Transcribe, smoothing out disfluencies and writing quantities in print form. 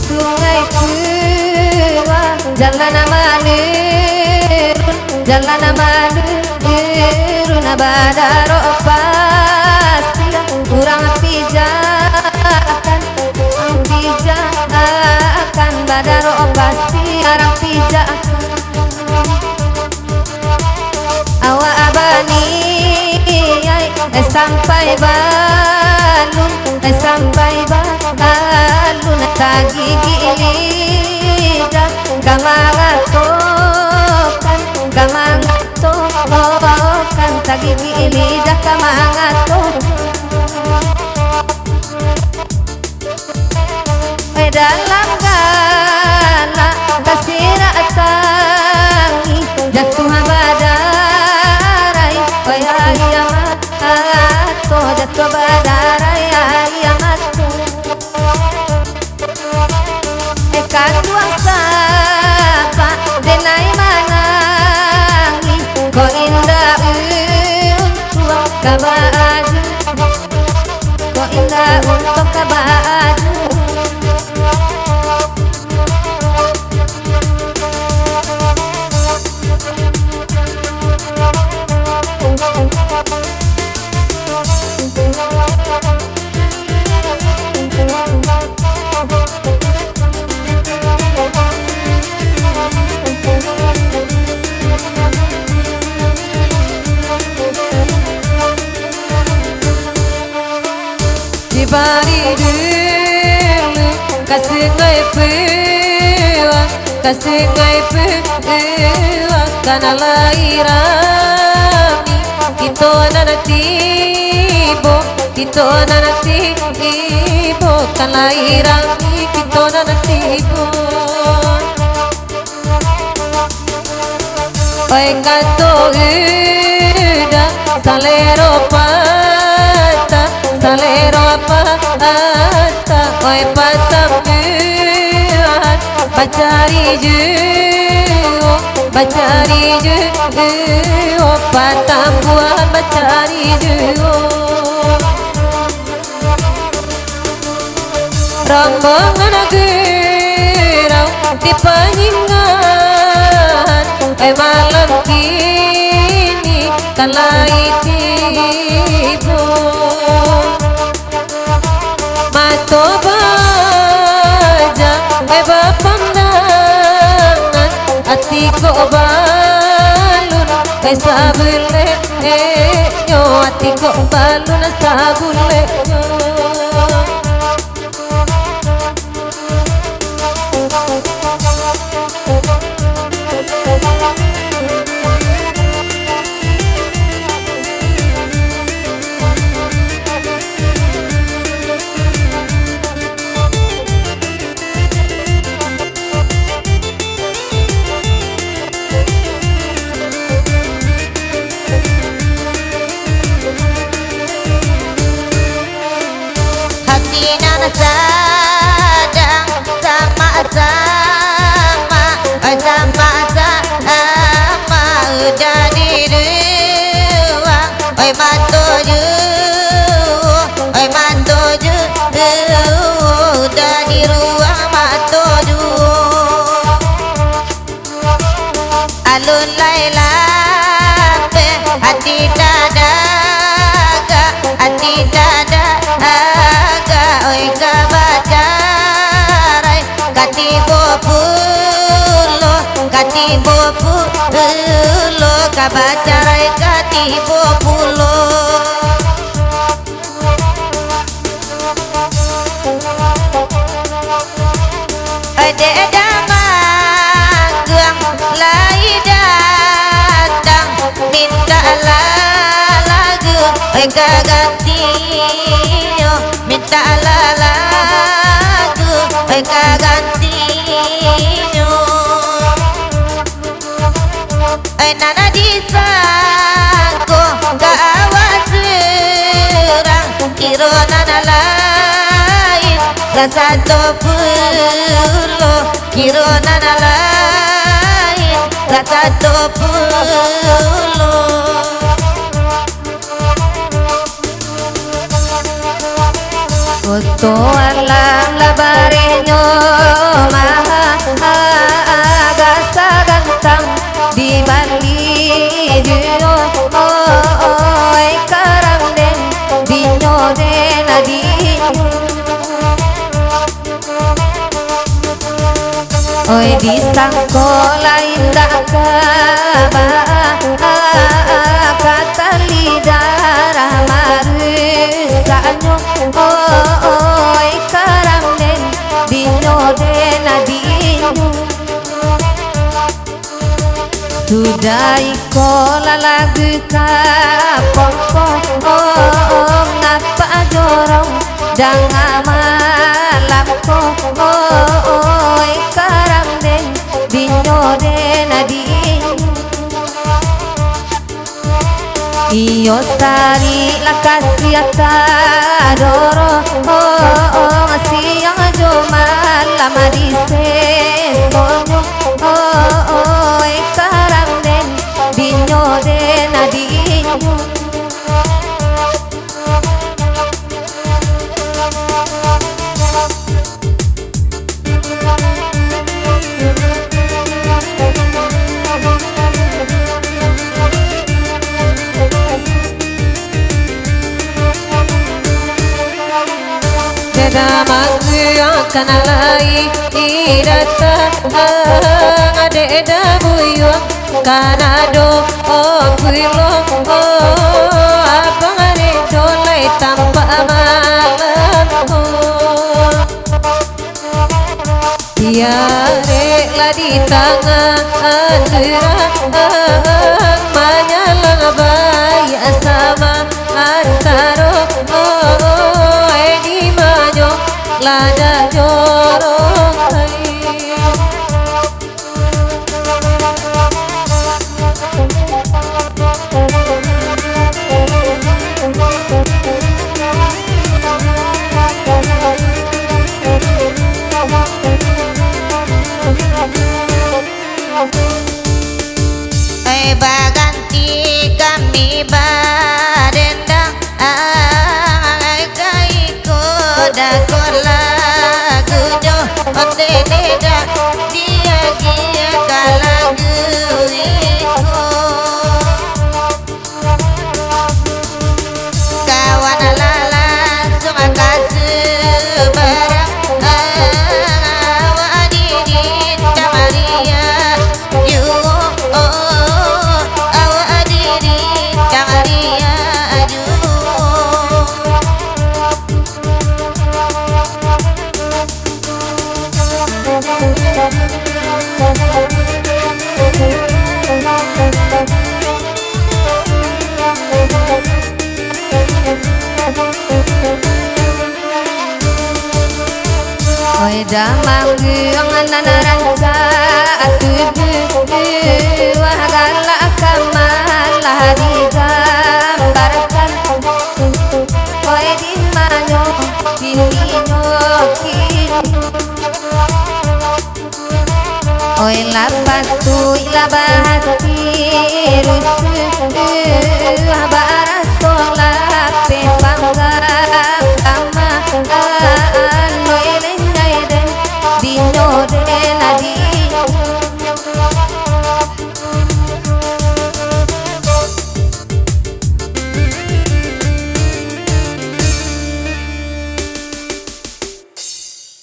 Sungai tua jalan amanirun, jalan amanirun badaro pasti kurang pijakan badaro pasti arang pijakan awa abani sampai balun tagi lidah kamangatokan tagi lidah kamangatok dalam gala kasira tangi jatuh badarai ayamat jatuh badarai ayamat katuang sapa denai manangi ko indah untuk kabaju ko indah untuk kabaju bari dulu kasih ngai puang karena lahiran kita nanti tibo kan lahiran kita nanti tibo oi kanto udah salero apa oi patamuan bacari ju patambuan bacari ju rombongan gerau di pengingan malam kini kan lai tibo mato baja bapandangan hati ko balun sabule yo hati ko balun sabule sadang sama-sama udah di ruang oi matoju udah di ruang matoju alun laila pe hati dada oi kabacarai katibo pulo kabacarai katibo pulo ade damang lai datang minta lagu oi kaganti minta lagu mereka gantinya nana disangko gak awas serang kiro nana Lasatopuluh kirona lain Lasatopuluh Foto alam labarenyo maha agasa gantang di Bali dino karang den dinyo den adinyo oi di sangkola indah kaba kata lidara marusanyo oi karang den dinyo den adinyo sudah ikola lagu kapoko ngapa jorong jangan malam ko oi karang den dinyo den adinyo iyo tari lakasiata doro siang jo malam di sesonyo oi karang den dinyo den adinyo akan alai irata ade dabuyo kanado puilo abang are dolai tanpa malam tiare la di tangan manyalang baya sama antaro di manyo lada jorong hai baganti kami badendang kaiko dakor lagu jo otededa dia dia kalagu iko kawan lala sumakasu barang awadidin tamaria yu oi damang guang nanarangsa atubu wah galak kamalah digambarkan oi di manyo dinyo kini oi lapas tu ilabahati